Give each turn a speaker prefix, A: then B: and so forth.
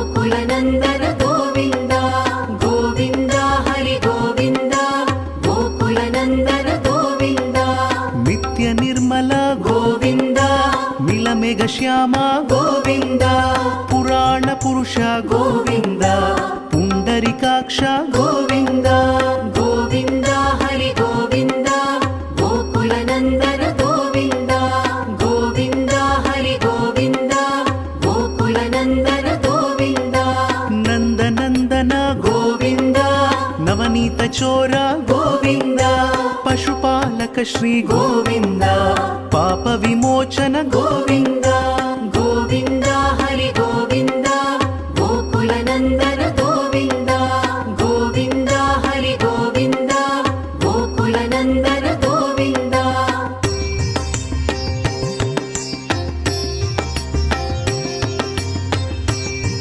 A: गोकुलनन्दन गोविन्द गोविन्द हरि गोविन्द गोकुलनन्दन गोविन्द
B: नित्य निर्मल
A: गोविन्द
B: मिलमेघ श्याम
A: गोविन्द
B: पुराण पुरुष
A: गोविन्द
B: पुण्डरीकाक्ष
A: गोविन्द गोविन्द हरि गोविन्द गोकुलनन्दन गोविन्द गोविन्द हरि गोविन्द गोकुलनन्दन गोविन्द
B: नन्दनन्दन
A: गोविन्द
B: नवनीत चोर
A: गोविन्द
B: पशुपालक श्री
A: गोविन्द
B: पाप विमोचन
A: गोविन्द